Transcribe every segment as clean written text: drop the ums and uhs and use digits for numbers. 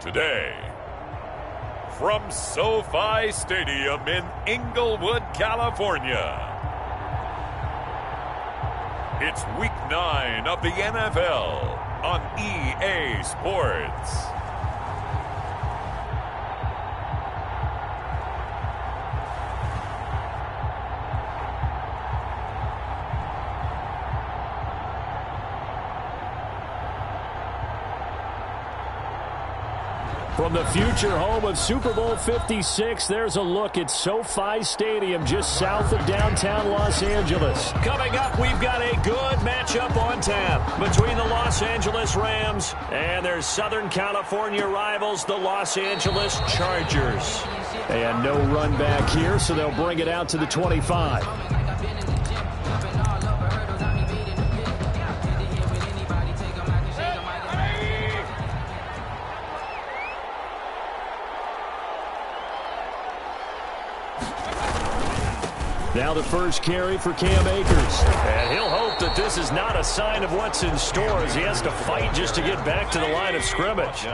Today, from SoFi Stadium in Inglewood, California, it's Week 9 of the NFL on EA Sports. From the future home of Super Bowl 56, there's a look at SoFi Stadium just south of downtown Los Angeles. Coming up, we've got a good matchup on tap between the Los Angeles Rams and their Southern California rivals, the Los Angeles Chargers. And no run back here, so they'll bring it out to the 25. Now the first carry for Cam Akers. And he'll hope that this is not a sign of what's in store as he has to fight just to get back to the line of scrimmage.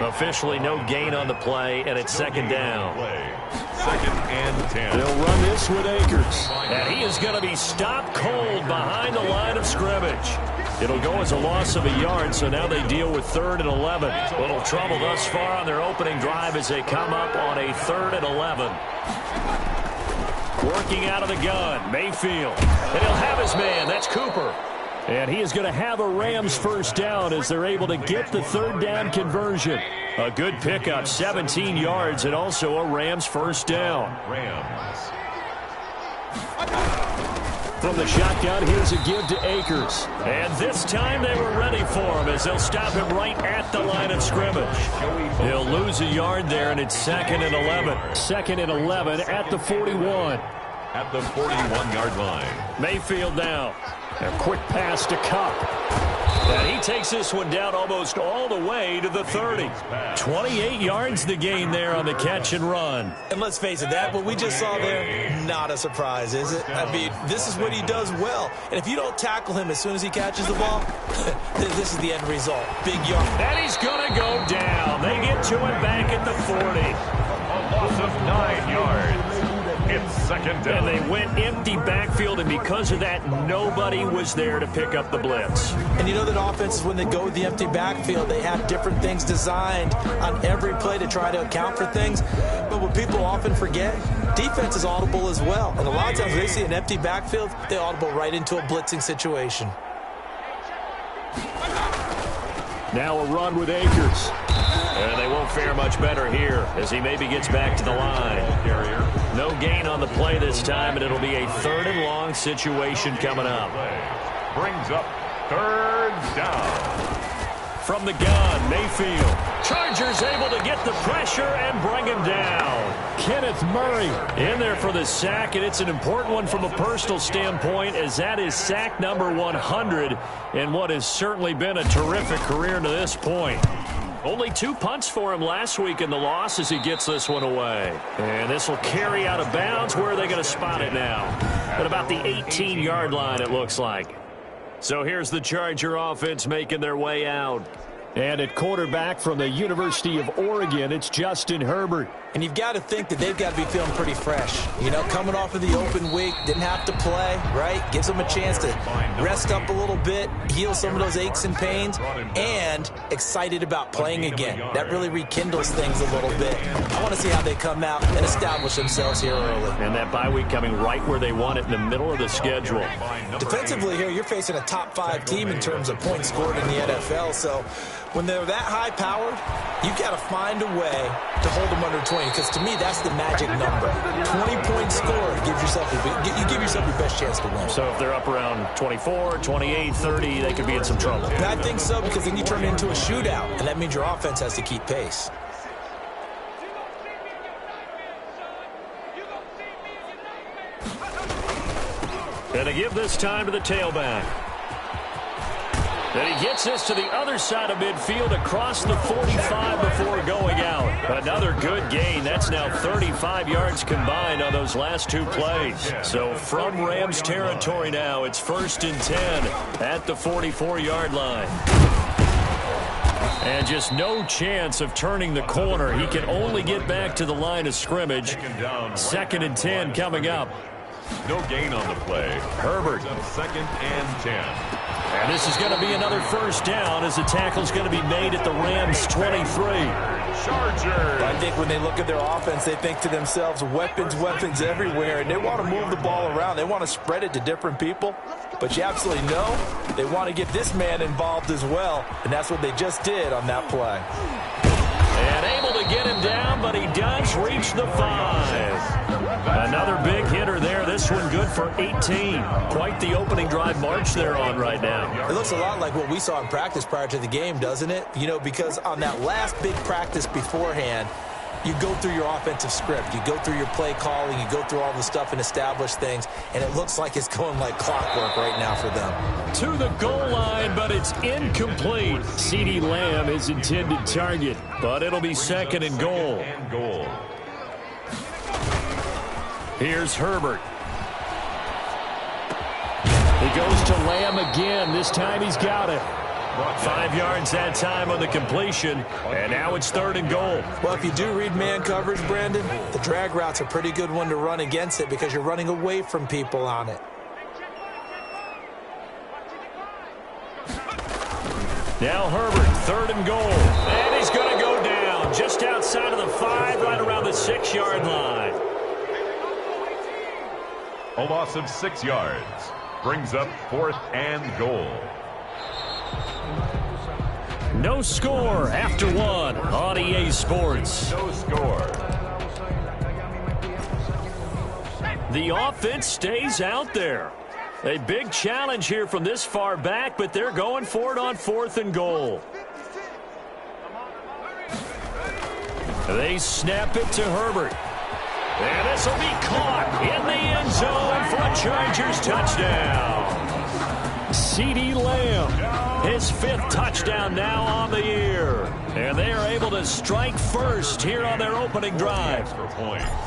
Officially no gain on the play, and it's second down. Second and 10. They'll run this with Akers. And he is going to be stopped cold behind the line of scrimmage. It'll go as a loss of a yard, so now they deal with 3rd and 11. A little trouble thus far on their opening drive as they come up on a 3rd and 11. Working out of the gun, Mayfield. And he'll have his man. That's Cooper. And he is going to have a Rams first down as they're able to get the 3rd down conversion. A good pickup, 17 yards, and also a Rams first down. From the shotgun, here's a give to Akers. And this time they were ready for him as they'll stop him right at the line of scrimmage. He'll lose a yard there, and it's 2nd and 11. 2nd and 11 at the 41. At the 41-yard line. Mayfield now. A quick pass to Kupp. And he takes this one down almost all the way to the 30. 28 yards the gain there on the catch and run. And let's face it, that what we just saw there, not a surprise, is it? I mean, this is what he does well. And if you don't tackle him as soon as he catches the ball, this is the end result. Big yard. And he's going to go down. They get to him back at the 40. A loss of 9 yards. It's second down. And they went empty backfield, and because of that, nobody was there to pick up the blitz. And you know that offenses, when they go with the empty backfield, they have different things designed on every play to try to account for things. But what people often forget, defense is audible as well. And a lot of times when they see an empty backfield, they audible right into a blitzing situation. Now a run with Akers. And they won't fare much better here as he maybe gets back to the line. No gain on the play this time, and it'll be a 3rd and long situation coming up. Brings up 3rd down. From the gun, Mayfield. Chargers able to get the pressure and bring him down. Kenneth Murray in there for the sack, and it's an important one from a personal standpoint as that is sack number 100 in what has certainly been a terrific career to this point. Only 2 punts for him last week in the loss as he gets this one away. And this will carry out of bounds. Where are they going to spot it now? At about the 18-yard line, it looks like. So here's the Charger offense making their way out. And at quarterback from the University of Oregon, it's Justin Herbert. And you've got to think that they've got to be feeling pretty fresh. You know, coming off of the open week, didn't have to play, right? Gives them a chance to rest up a little bit, heal some of those aches and pains, and excited about playing again. That really rekindles things a little bit. I want to see how they come out and establish themselves here early. And that bye week coming right where they want it in the middle of the schedule. Defensively here, you're facing a top 5 team in terms of points scored in the NFL, so when they're that high-powered, you've got to find a way to hold them under 20, because to me, that's the magic number. 20-point score gives yourself you give yourself your best chance to win. So if they're up around 24, 28, 30, they could be in some trouble. I think so, because then you turn it into a shootout, and that means your offense has to keep pace. And they give this time to the tailback. And he gets this to the other side of midfield across the 45 before going out. Another good gain. That's now 35 yards combined on those last 2 plays. So from Rams territory now, it's 1st and 10 at the 44-yard line. And just no chance of turning the corner. He can only get back to the line of scrimmage. 2nd and 10 coming up. No gain on the play. Herbert. 2nd and 10. And this is going to be another first down as the tackle's going to be made at the Rams' 23. Chargers. I think when they look at their offense, they think to themselves, weapons, weapons everywhere, and they want to move the ball around. They want to spread it to different people. But you absolutely know they want to get this man involved as well, and that's what they just did on that play. And able to get him down, but he does reach the 5. Another big hitter there. This one good for 18. Quite the opening drive march they're on right now. It looks a lot like what we saw in practice prior to the game, doesn't it? You know, because on that last big practice beforehand, you go through your offensive script. You go through your play calling. You go through all the stuff and establish things. And it looks like it's going like clockwork right now for them. To the goal line, but it's incomplete. CeeDee Lamb is intended target, but it'll be 2nd and goal. Here's Herbert. He goes to Lamb again. This time he's got it. 5 yards that time on the completion, and now it's 3rd and goal. Well, if you do read man coverage, Brandon, the drag route's a pretty good one to run against it because you're running away from people on it. Now Herbert, 3rd and goal. And he's going to go down just outside of the 5, right around the 6-yard line. A loss of 6 yards. Brings up 4th and goal. No score after 1 on EA Sports. No score. The offense stays out there. A big challenge here from this far back, but they're going for it on 4th and goal. They snap it to Herbert. And this will be caught in the end zone for a Chargers touchdown. CeeDee Lamb, his 5th touchdown now on the year. And they are able to strike first here on their opening drive.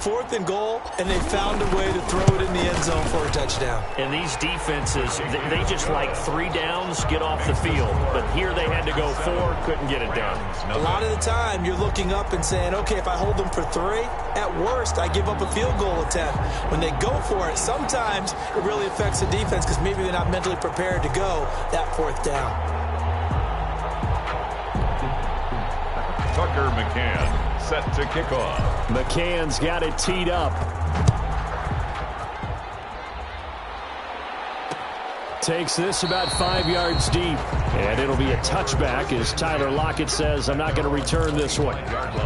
4th and goal, and they found a way to throw it in the end zone for a touchdown. And these defenses, they just like 3 downs, get off the field. But here they had to go 4, couldn't get it done. A lot of the time, you're looking up and saying, okay, if I hold them for 3, at worst, I give up a field goal attempt. When they go for it, sometimes it really affects the defense because maybe they're not mentally prepared to go that 4th down. Tucker McCann set to kick off. McCann's got it teed up. Takes this about 5 yards deep. And it'll be a touchback as Tyler Lockett says, I'm not going to return this one.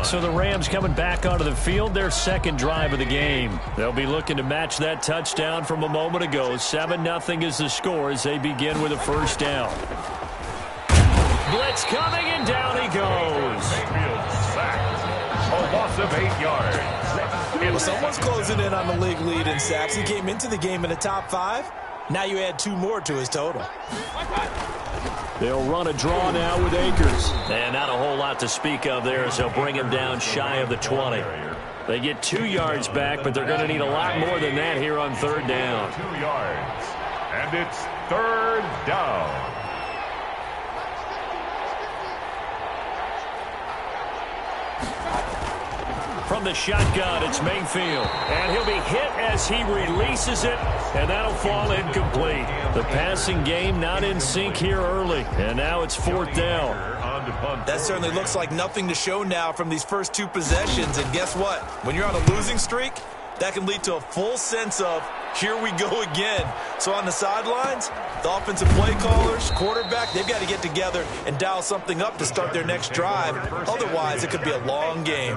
So the Rams coming back onto the field, their 2nd drive of the game. They'll be looking to match that touchdown from a moment ago. 7-0 is the score as they begin with a first down. Blitz coming, and down he goes. Mayfield sacked. A loss of 8 yards. Well, someone's closing in on the league lead in sacks. He came into the game in the top 5. Now you add 2 more to his total. They'll run a draw now with Akers. And not a whole lot to speak of there as they'll bring him down shy of the 20. They get 2 yards back, but they're going to need a lot more than that here on 3rd down. 2 yards. And it's 3rd down. From the shotgun, it's Mayfield. And he'll be hit as he releases it, and that'll fall incomplete. The passing game not in sync here early, and now it's 4th down. That certainly looks like nothing to show now from these first 2 possessions, and guess what? When you're on a losing streak, that can lead to a full sense of, here we go again. So on the sidelines, the offensive play callers, quarterback, they've got to get together and dial something up to start their next drive. Otherwise, it could be a long game.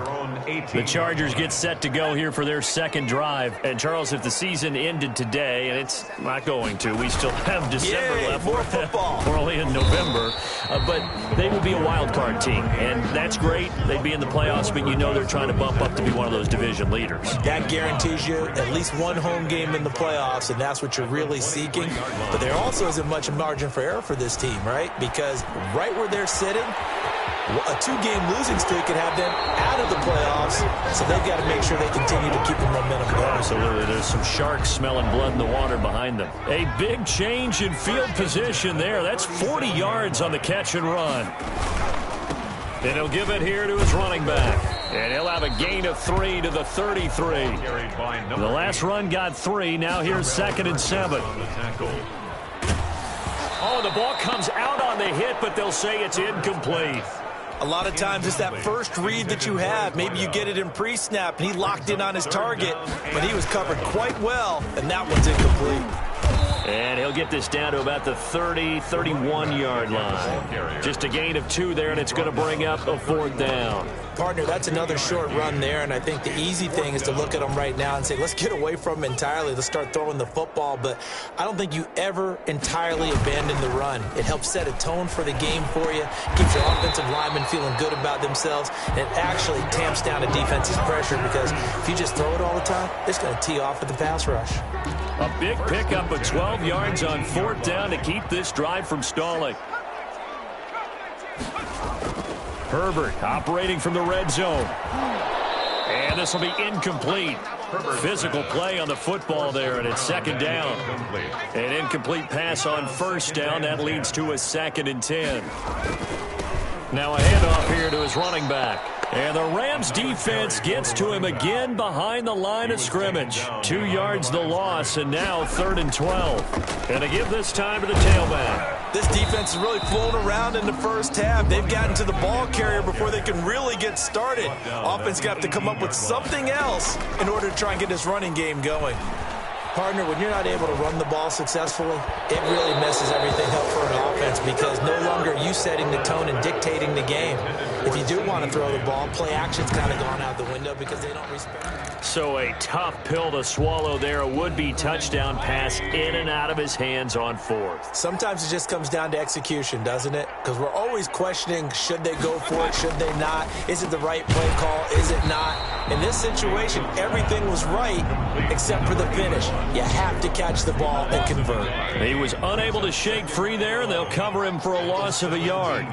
The Chargers get set to go here for their 2nd drive. And, Charles, if the season ended today, and it's not going to, we still have December left. More football. We're only in November. But they will be a wild card team, and that's great. They'd be in the playoffs, but you know they're trying to bump up to be one of those division leaders. That guarantees you at least 1 home game in the playoffs, and that's what you're really seeking. But there also isn't much margin for error for this team, right? Because right where they're sitting, a 2-game losing streak could have them out of the playoffs, so they've got to make sure they continue to keep the momentum going. Absolutely. There's some sharks smelling blood in the water behind them. A big change in field position there. That's 40 yards on the catch and run. And he'll give it here to his running back. And he'll have a gain of 3 to the 33. The last run got 3. Now here's 2nd and 7. Oh, the ball comes out on the hit, but they'll say it's incomplete. A lot of times it's that first read that you have. Maybe you get it in pre-snap, and he locked in on his target, but he was covered quite well, and that one's incomplete. And he'll get this down to about the 30, 31-yard line. Just a gain of 2 there, and it's going to bring up a 4th down. Partner, that's another short run there, and I think the easy thing is to look at him right now and say, let's get away from him entirely. Let's start throwing the football, but I don't think you ever entirely abandon the run. It helps set a tone for the game for you, keeps your offensive linemen feeling good about themselves, and it actually tamps down a defense's pressure because if you just throw it all the time, it's going to tee off with the pass rush. A big pickup of 12 yards on 4th down to keep this drive from stalling. Herbert operating from the red zone. And this will be incomplete. Physical play on the football there, and it's 2nd down. An incomplete pass on 1st down. That leads to a 2nd and 10. Now a handoff here to his running back. And the Rams defense gets to him again behind the line of scrimmage. 2 yards the loss, and now 3rd and 12. And to give this time to the tailback. This defense is really flown around in the first half. They've gotten to the ball carrier before they can really get started. Offense got to come up with something else in order to try and get this running game going. Partner, when you're not able to run the ball successfully, it really messes everything up for an offense because no longer are you setting the tone and dictating the game. If you do want to throw the ball, play action's kind of gone out the window because they don't respect it. So a tough pill to swallow there. A would-be touchdown pass in and out of his hands on 4th. Sometimes it just comes down to execution, doesn't it? Because we're always questioning, should they go for it, should they not? Is it the right play call, is it not? In this situation, everything was right except for the finish. You have to catch the ball and convert. He was unable to shake free there, and they'll cover him for a loss of a yard.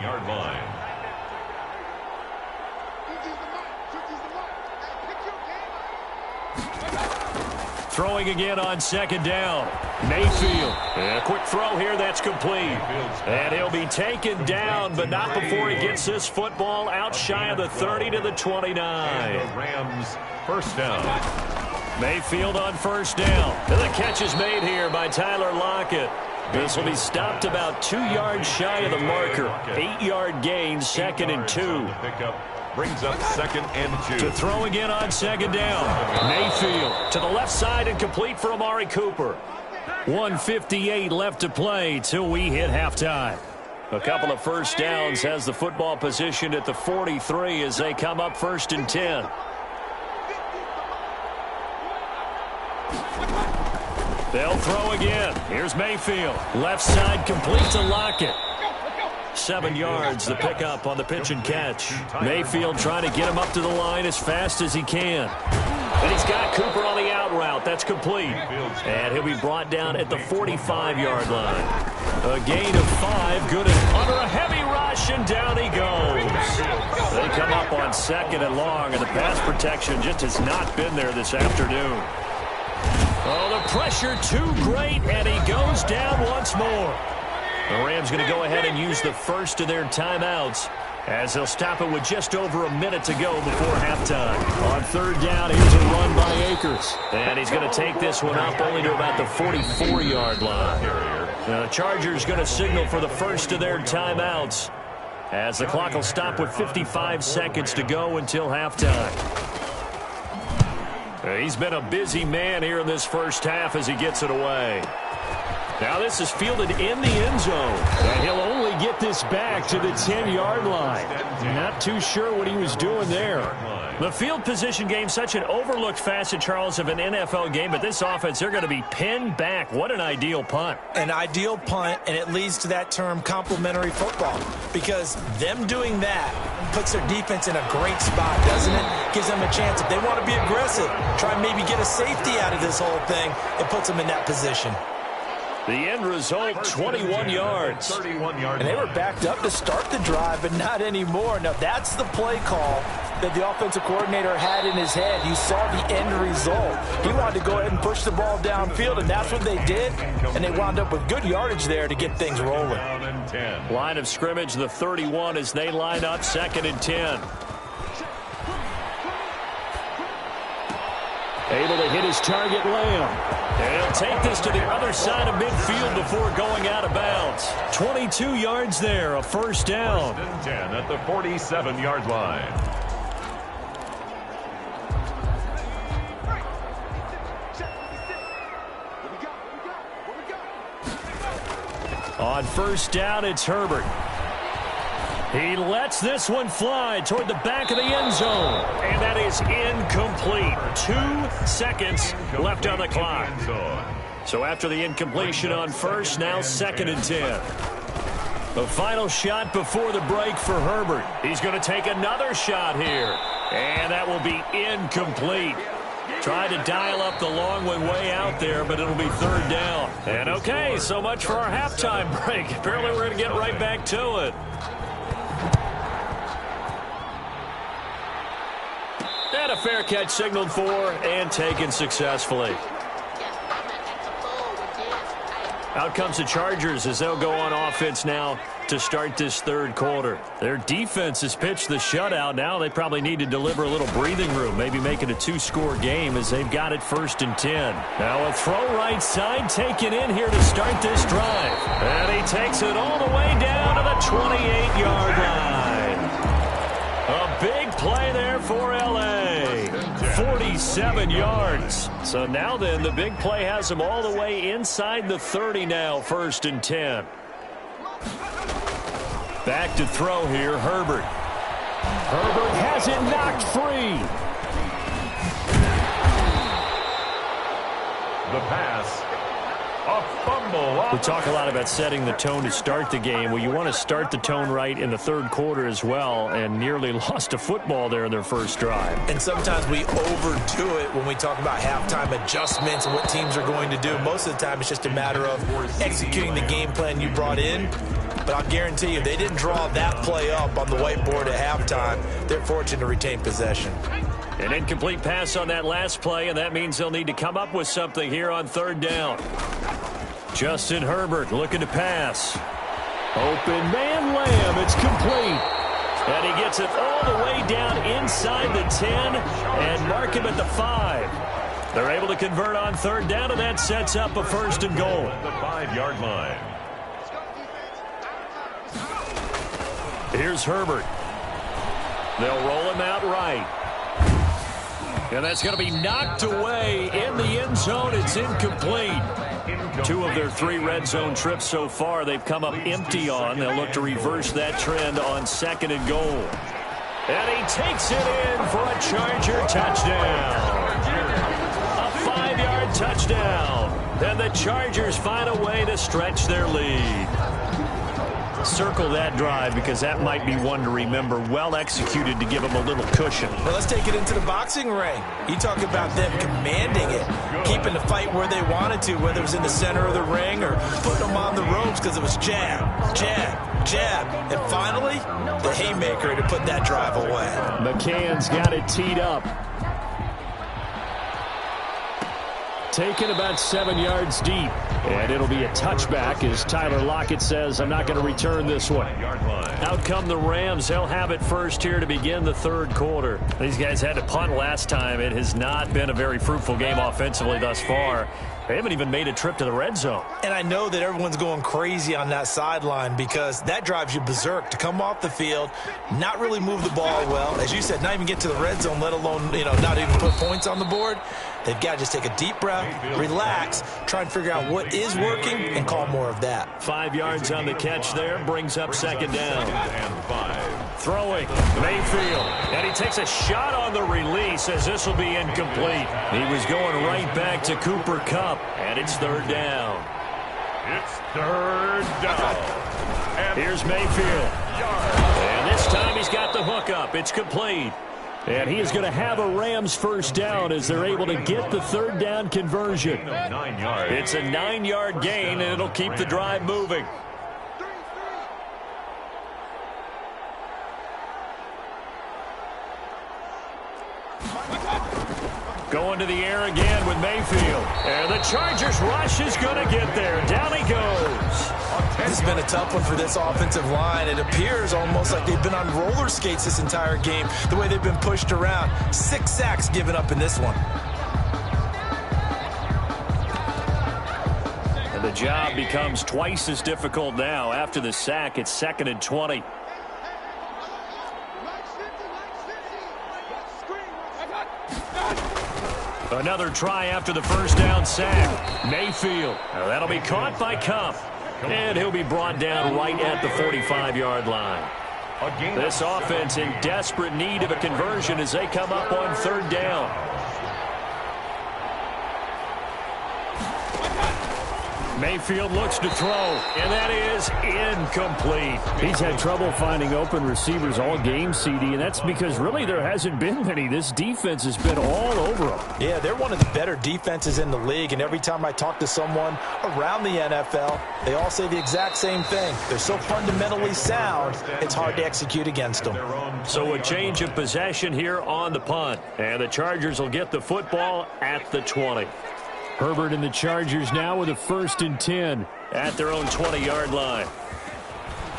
Throwing again on 2nd down. Mayfield. A quick throw here, that's complete. And he'll be taken down, but not before he gets this football out shy of the 30 to the 29. And the Rams, 1st down. Mayfield on 1st down. And the catch is made here by Tyler Lockett. This will be stopped about 2 yards shy of the marker. 8-yard gain, 2nd and 2. Brings up 2nd and 2. To throw again on 2nd down. Mayfield to the left side and complete for Amari Cooper. 1:58 left to play till we hit halftime. A couple of 1st downs has the football positioned at the 43 as they come up 1st and 10. They'll throw again. Here's Mayfield. Left side complete to Lockett. 7 yards, the pickup on the pitch and catch. Mayfield trying to get him up to the line as fast as he can. And he's got Cooper on the out route. That's complete. And he'll be brought down at the 45-yard line. A gain of 5, good and under a heavy rush, and down he goes. They come up on 2nd and long, and the pass protection just has not been there this afternoon. Oh, the pressure too great, and he goes down once more. The Rams going to go ahead and use the first of their timeouts as they'll stop it with just over a minute to go before halftime. On 3rd down, here's a run by Akers. And he's going to take this one up only to about the 44-yard line. The Chargers going to signal for the first of their timeouts as the clock will stop with 55 seconds to go until halftime. He's been a busy man here in this first half as he gets it away. Now this is fielded in the end zone. And he'll only get this back to the 10-yard line. Not too sure what he was doing there. The field position game, such an overlooked facet, Charles, of an NFL game, but this offense, they're going to be pinned back. What an ideal punt. An ideal punt, and it leads to that term complementary football, because them doing that puts their defense in a great spot, doesn't it? Gives them a chance. If they want to be aggressive, try and maybe get a safety out of this whole thing, it puts them in that position. The end result, 21 yards. 31 yard And they were backed up to start the drive, but not anymore. Now, that's the play call that the offensive coordinator had in his head. You saw the end result. He wanted to go ahead and push the ball downfield, and that's what they did. And they wound up with good yardage there to get things rolling. Line of scrimmage, the 31, as they line up 2nd and 10. Able to hit his target, Lamb. And he'll take this to the other side of midfield before going out of bounds. 22 yards there, a first down. 10 at the 47-yard line. On first down, it's Herbert. He lets this one fly toward the back of the end zone. And that is incomplete. 2 seconds left on the clock. So after the incompletion on first, now 2nd and 10. The final shot before the break for Herbert. He's going to take another shot here. And that will be incomplete. Tried to dial up the long one way out there, but it'll be 3rd down. And okay, so much for our halftime break. Apparently we're going to get right back to it. And a fair catch signaled for and taken successfully. Out comes the Chargers as they'll go on offense now to start this 3rd quarter. Their defense has pitched the shutout. Now they probably need to deliver a little breathing room, maybe make it a 2-score game as they've got it 1st and 10. Now a throw right side taken in here to start this drive. And he takes it all the way down to the 28-yard line. A big play there for L.A. 47 yards. So now then, the big play has him all the way inside the 30 now, 1st and 10. Back to throw here, Herbert. Herbert has it knocked free. The pass. A fumble. We talk a lot about setting the tone to start the game. Well, you want to start the tone right in the 3rd quarter as well, and nearly lost a football there in their first drive. And sometimes we overdo it when we talk about halftime adjustments and what teams are going to do. Most of the time, it's just a matter of executing the game plan you brought in. But I'll guarantee you, they didn't draw that play up on the whiteboard at halftime. They're fortunate to retain possession. An incomplete pass on that last play, and that means they'll need to come up with something here on 3rd down. Justin Herbert looking to pass. Open man, Lamb. It's complete. And he gets it all the way down inside the 10 and mark him at the 5. They're able to convert on 3rd down, and that sets up a 1st and goal. The 5-yard line. Here's Herbert. They'll roll him out right. And that's going to be knocked away in the end zone. It's incomplete. 2 of their 3 red zone trips so far they've come up empty on. They'll look to reverse that trend on 2nd and goal. And he takes it in for a Charger touchdown. A 5-yard touchdown. And the Chargers find a way to stretch their lead. Circle that drive because that might be one to remember. Well executed to give them a little cushion. Well, let's take it into the boxing ring. You talk about them commanding it, keeping the fight where they wanted to, whether it was in the center of the ring or putting them on the ropes because it was jab, jab, jab. And finally, the haymaker to put that drive away. McCann's got it teed up. Taken about 7 yards deep. And it'll be a touchback as Tyler Lockett says, I'm not going to return this one. Out come the Rams. They'll have it first here to begin the 3rd quarter. These guys had to punt last time. It has not been a very fruitful game offensively thus far. They haven't even made a trip to the red zone. And I know that everyone's going crazy on that sideline because that drives you berserk to come off the field, not really move the ball well. As you said, not even get to the red zone, let alone, not even put points on the board. They've got to just take a deep breath, relax, try and figure out what is working, and call more of that. 5 yards on the catch there, brings up 2nd down. And 5. Throwing, Mayfield, and he takes a shot on the release as this will be incomplete. He was going right back to Cooper Kupp, and it's 3rd down. It's 3rd down. Here's Mayfield. And this time he's got the hook up. It's complete. And he is going to have a Rams first down as they're able to get the third down conversion. It's a 9-yard gain, and it'll keep the drive moving. Going to the air again with Mayfield. And the Chargers rush is going to get there. Down he goes. This has been a tough one for this offensive line. It appears almost like they've been on roller skates this entire game, the way they've been pushed around. 6 sacks given up in this one. And the job becomes twice as difficult now. After the sack, it's 2nd and 20. Another try after the first down sack. Mayfield. Now that'll be caught by Kupp. And he'll be brought down right at the 45-yard line. This offense in desperate need of a conversion as they come up on third down. Mayfield looks to throw, and that is incomplete. He's had trouble finding open receivers all game, CD, and that's because really there hasn't been many. This defense has been all over them. Yeah, they're one of the better defenses in the league, and every time I talk to someone around the NFL, they all say the exact same thing. They're so fundamentally sound, it's hard to execute against them. So a change of possession here on the punt, and the Chargers will get the football at the 20. Herbert and the Chargers now with a 1st and 10 at their own 20-yard line.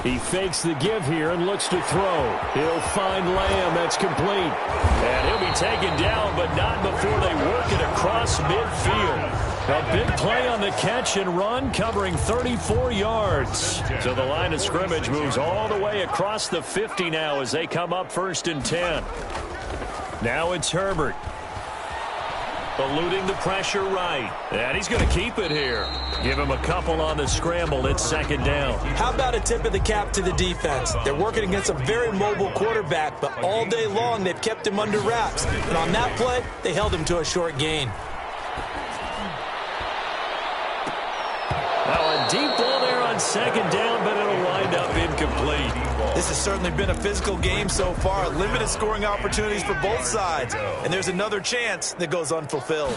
He fakes the give here and looks to throw. He'll find Lamb. That's complete. And he'll be taken down, but not before they work it across midfield. A big play on the catch and run, covering 34 yards. So the line of scrimmage moves all the way across the 50 now as they come up 1st and 10. Now it's Herbert. Eluding the pressure right. And he's going to keep it here. Give him a couple on the scramble. It's 2nd down. How about a tip of the cap to the defense? They're working against a very mobile quarterback, but all day long they've kept him under wraps. And on that play, they held him to a short gain. Now a deep ball there on 2nd down, but it'll wind up incomplete. This has certainly been a physical game so far. Limited scoring opportunities for both sides. And there's another chance that goes unfulfilled.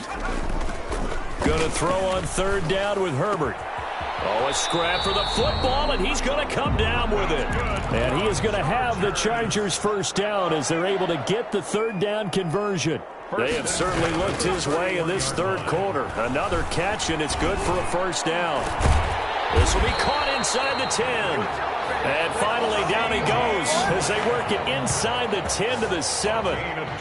Going to throw on 3rd down with Herbert. Oh, a scrap for the football, and he's going to come down with it. And he is going to have the Chargers first down as they're able to get the 3rd down conversion. They have certainly looked his way in this 3rd quarter. Another catch, and it's good for a 1st down. This will be caught inside the 10. And finally, down he goes as they work it inside the 10 to the 7.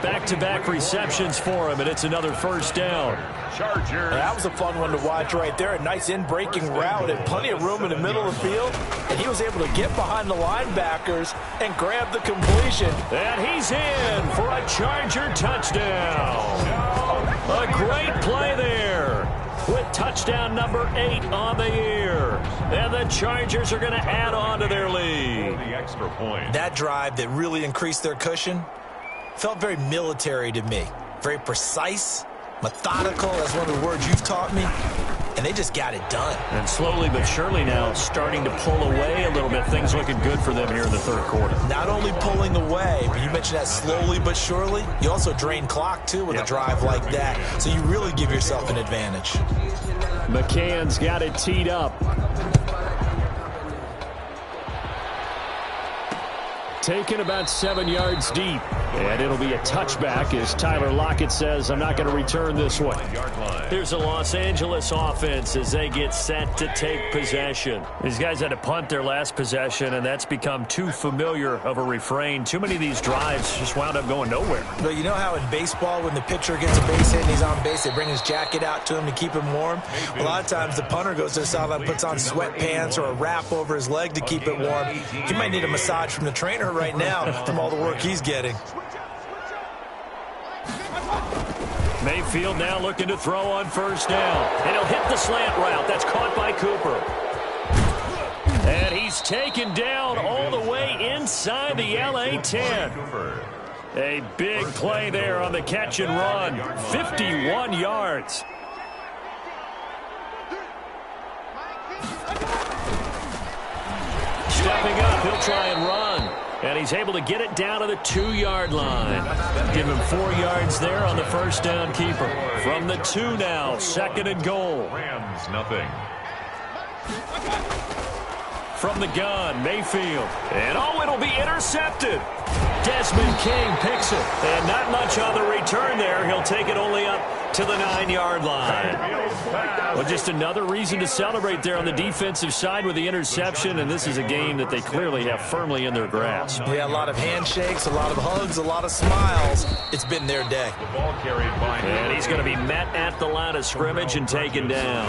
Back-to-back receptions for him, and it's another 1st down. Chargers. That was a fun one to watch right there. A nice in-breaking route and plenty of room in the middle of the field. And he was able to get behind the linebackers and grab the completion. And he's in for a Charger touchdown. A great play there, with touchdown number 8 on the year. And the Chargers are going to add on to their lead. The extra point. That drive that really increased their cushion felt very military to me. Very precise, methodical, that's one of the words you've taught me. And they just got it done. And slowly but surely now starting to pull away a little bit. Things looking good for them here in the 3rd quarter. Not only pulling away, but you mentioned that slowly but surely. You also drain clock, too, with a drive like that. So you really give yourself an advantage. McCann's got it teed up. Taken about 7 yards deep. And it'll be a touchback as Tyler Lockett says, I'm not going to return this one. Here's a Los Angeles offense as they get set to take possession. These guys had to punt their last possession, and that's become too familiar of a refrain. Too many of these drives just wound up going nowhere. But you know how in baseball, when the pitcher gets a base hit and he's on base, they bring his jacket out to him to keep him warm? A lot of times the punter goes to the sideline, puts on sweatpants or a wrap over his leg to keep it warm. He might need a massage from the trainer right now from all the work he's getting. Mayfield now looking to throw on 1st down. And he'll hit the slant route. That's caught by Cooper. And he's taken down all the way inside the LA 10. A big play there on the catch and run. 51 yards. Stepping up, he'll try and run. And he's able to get it down to the 2-yard line. Give him 4 yards there on the first down keeper. From the 2 now, 2nd and goal. Rams, nothing. From the gun, Mayfield. And it'll be intercepted. Desmond King picks it. And not much on the return there. He'll take it only up to the 9-yard line. Well, just another reason to celebrate there on the defensive side with the interception, and this is a game that they clearly have firmly in their grasp. Yeah, a lot of handshakes, a lot of hugs, a lot of smiles. It's been their day. The ball carried by. And he's going to be met at the line of scrimmage and taken down.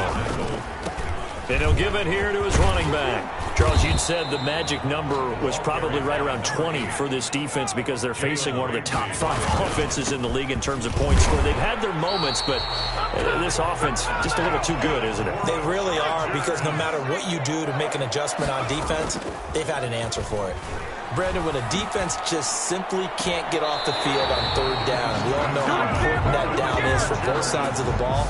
And he'll give it here to his running back. Charles, you'd said the magic number was probably right around 20 for this defense because they're facing one of the top 5 offenses in the league in terms of points scored. They've had their moments, but this offense just a little too good, isn't it? They really are, because no matter what you do to make an adjustment on defense, they've had an answer for it. Brandon, when a defense just simply can't get off the field on 3rd down, we all know how important that down is for both sides of the ball.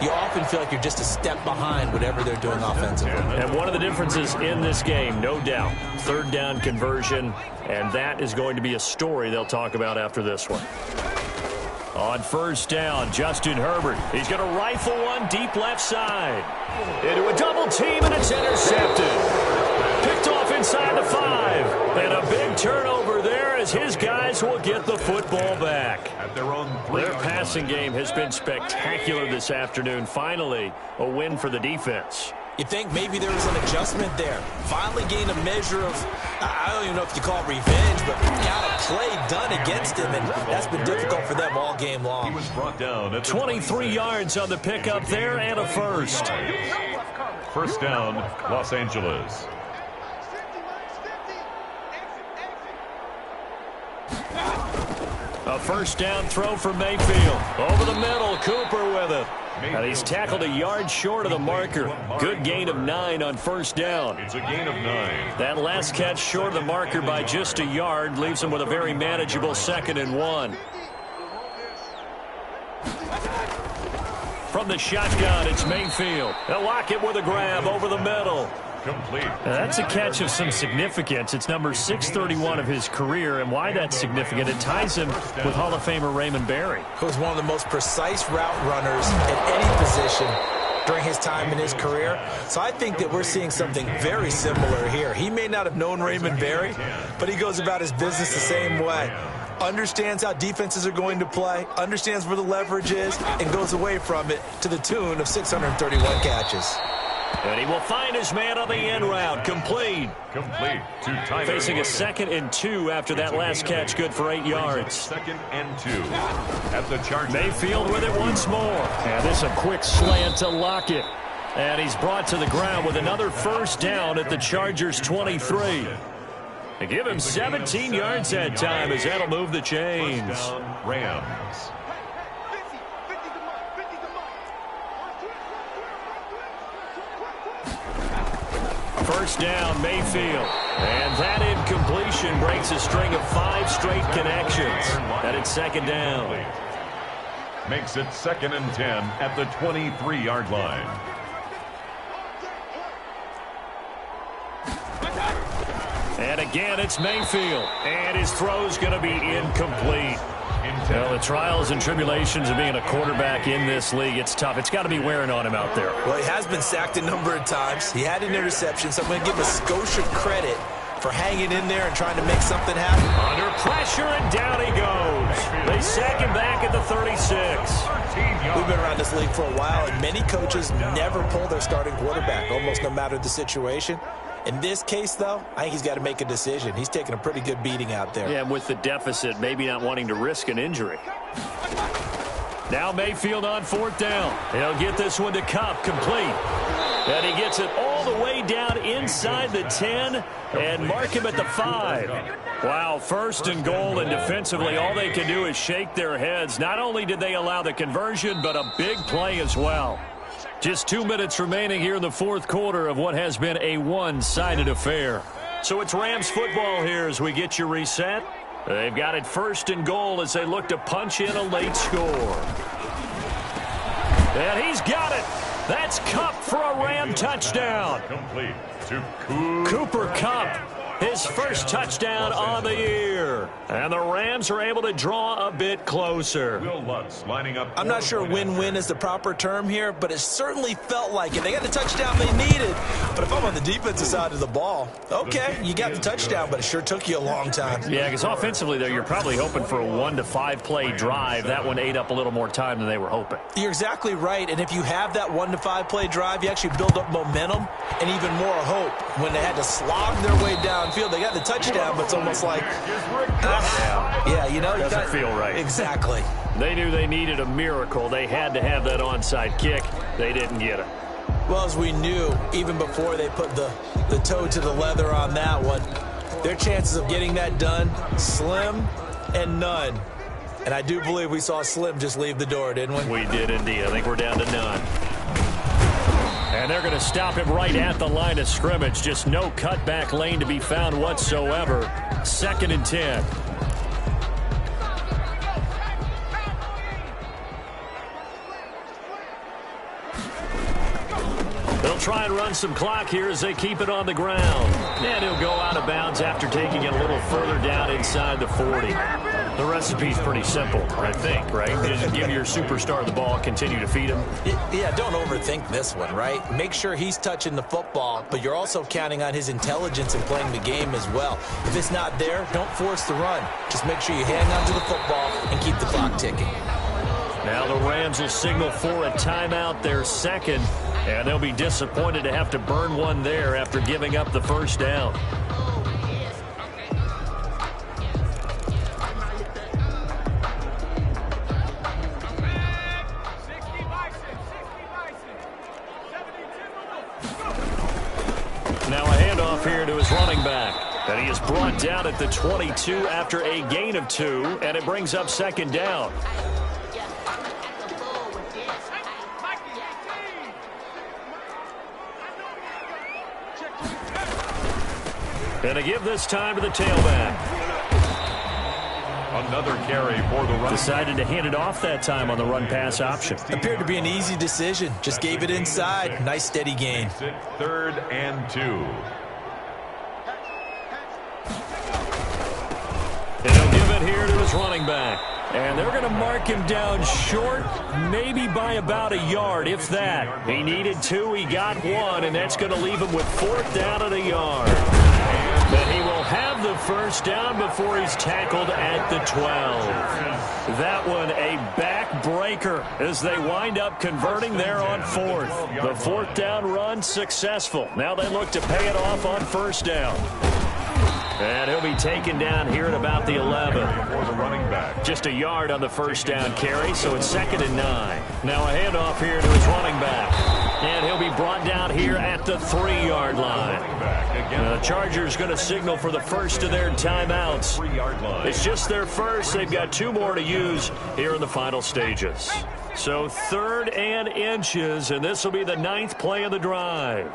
You often feel like you're just a step behind whatever they're doing offensively. And one of the differences in this game, no doubt, 3rd down conversion, and that is going to be a story they'll talk about after this one. On 1st down, Justin Herbert. He's going to rifle one deep left side. Into a double team, and it's intercepted. Picked off inside the 5. And a big turnover there as his guys will get the football back. At their own Their passing game has been spectacular this afternoon. Finally, a win for the defense. You think maybe there was an adjustment there. Finally gained a measure of, I don't even know if you call it revenge, but got a play done against him, and that's been difficult for them all game long. He was brought down at 23 yards on the pickup there and a first. 1st down, Los Angeles. A 1st down throw for Mayfield. Over the middle, Cooper with it. And he's tackled a yard short of the marker. Good gain of 9 on 1st down. It's a gain of 9. That last catch short of the marker by just a yard leaves him with a very manageable 2nd and 1. From the shotgun, it's Mayfield. They'll lock it with a grab over the middle. Complete. That's a catch of some significance. It's number 631 of his career, and why that's significant, it ties him with Hall of Famer Raymond Berry. Who's one of the most precise route runners at any position during his time in his career. So I think that we're seeing something very similar here. He may not have known Raymond Berry, but he goes about his business the same way. Understands how defenses are going to play, understands where the leverage is, and goes away from it to the tune of 631 catches. And he will find his man on the end route. Complete. Complete to Tyler. Facing a 2nd and 2 after that last catch. Good for 8 yards. 2nd and 2 at the Chargers. Mayfield with it once more. And this a quick slant to Lockett. And he's brought to the ground with another 1st down at the Chargers 23. They give him 17 yards that time as that'll move the chains. Rams. First down, Mayfield. And that incompletion breaks a string of 5 straight connections. And it's 2nd down. Makes it 2nd and 10 at the 23-yard line. And again, it's Mayfield. And his throw's going to be incomplete. Well, the trials and tribulations of being a quarterback in this league, it's tough. It's got to be wearing on him out there. Well, he has been sacked a number of times. He had an interception, so I'm going to give Scotia credit for hanging in there and trying to make something happen. Under pressure, and down he goes. They sack him back at the 36. We've been around this league for a while, and many coaches never pull their starting quarterback, almost no matter the situation. In this case, though, I think he's got to make a decision. He's taking a pretty good beating out there. Yeah, with the deficit, maybe not wanting to risk an injury. Now Mayfield on 4th down. He'll get this one to Kupp, complete. And he gets it all the way down inside the 10 and mark him at the 5. Wow, 1st and goal, and defensively all they can do is shake their heads. Not only did they allow the conversion, but a big play as well. Just 2 minutes remaining here in the 4th quarter of what has been a one-sided affair. So it's Rams football here as we get you reset. They've got it 1st and goal as they look to punch in a late score. And he's got it. That's Kupp for a Ram touchdown. Complete to Cooper Kupp, his first touchdown on the year. And the Rams are able to draw a bit closer. Will Lutz lining up. I'm not sure win-win is the proper term here, but it certainly felt like it. They got the touchdown they needed. But if I'm on the defensive side of the ball, okay, you got the touchdown, but it sure took you a long time. Yeah, because offensively there, you're probably hoping for a 1 to 5 play drive. That one ate up a little more time than they were hoping. You're exactly right, and if you have that 1 to 5 play drive, you actually build up momentum and even more hope. When they had to slog their way downfield, they got the touchdown, but it's almost like, yeah, you know, doesn't feel right. Exactly. They knew they needed a miracle. They had to have that onside kick. They didn't get it. Well, as we knew, even before they put the toe to the leather on that one, their chances of getting that done, slim and none. And I do believe we saw Slim just leave the door, didn't we? We did indeed. I think we're down to none. And they're going to stop him right at the line of scrimmage. Just no cutback lane to be found whatsoever. 2nd and 10. They'll try and run some clock here as they keep it on the ground. And he'll go out of bounds after taking it a little further down inside the 40. The recipe's pretty simple, I think, right? Just give your superstar the ball, continue to feed him. Yeah, don't overthink this one, right? Make sure he's touching the football, but you're also counting on his intelligence in playing the game as well. If it's not there, don't force the run. Just make sure you hang on to the football and keep the clock ticking. Now the Rams will signal for a timeout, their second, and they'll be disappointed to have to burn one there after giving up the first down. Now a handoff here to his running back. And he is brought down at the 22 after a gain of 2, and it brings up 2nd down. And a give this time to the tailback. Another carry for the run. Decided to hand it off that time on the run-pass option. Appeared to be an easy decision. Just gave it inside. Nice steady gain. 3rd and 2. And he'll give it here to his running back. And they're going to mark him down short, maybe by about a yard, if that. He needed 2, he got 1, and that's going to leave him with 4th down at a yard. But he will have the first down before he's tackled at the 12. That one a backbreaker as they wind up converting there on 4th. The 4th down run successful. Now they look to pay it off on 1st down. And he'll be taken down here at about the 11. For the running back. Just a yard on the first down carry, so it's 2nd and 9. Now a handoff here to his running back. And he'll be brought down here at the 3-yard line. The Chargers going to signal for the first of their timeouts. 3-yard line. It's just their first. They've got 2 more to use here in the final stages. So 3rd and inches, and this will be the 9th play of the drive.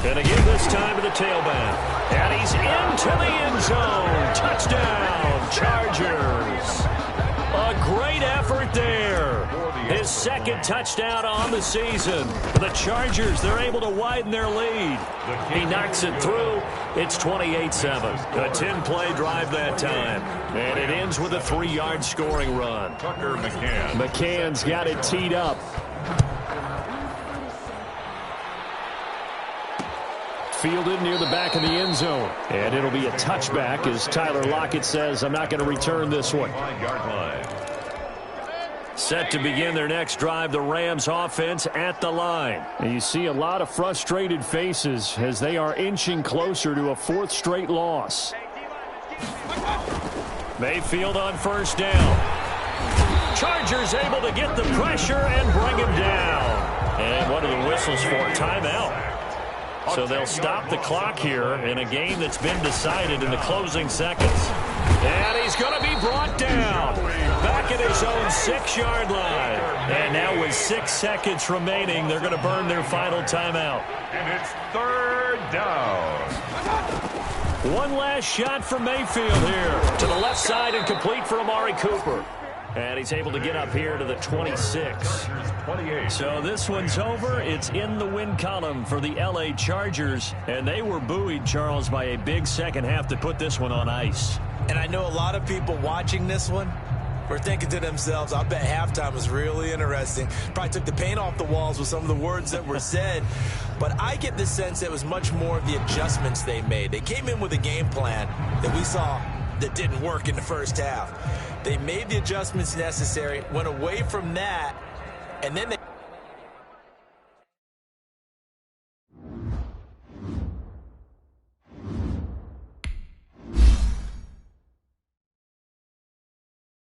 And again this time to the tailback. And he's into the end zone. Touchdown, Chargers. A great effort there. His 2nd touchdown on the season. The Chargers, they're able to widen their lead. He knocks it through. It's 28-7. A 10-play drive that time. And it ends with a 3-yard scoring run. Tucker McCann. McCann's got it teed up. Fielded near the back of the end zone. And it'll be a touchback as Tyler Lockett says, I'm not going to return this one. 5-yard line. Set to begin their next drive, the Rams offense at the line. And you see a lot of frustrated faces as they are inching closer to a 4th straight loss. Mayfield on 1st down. Chargers able to get the pressure and bring him down. And what are the whistles for? Timeout. So they'll stop the clock here in a game that's been decided in the closing seconds. And he's going to be brought down back at his own 6-yard line. And now with 6 seconds remaining, they're going to burn their final timeout. And it's 3rd down. One last shot for Mayfield here. To the left side and complete for Amari Cooper. And he's able to get up here to the 26. So this one's over. It's in the win column for the L.A. Chargers. And they were buoyed, Charles, by a big second half to put this one on ice. And I know a lot of people watching this one were thinking to themselves, I bet halftime was really interesting. Probably took the paint off the walls with some of the words that were said. But I get the sense that it was much more of the adjustments they made. They came in with a game plan that we saw that didn't work in the first half. They made the adjustments necessary, went away from that, and then they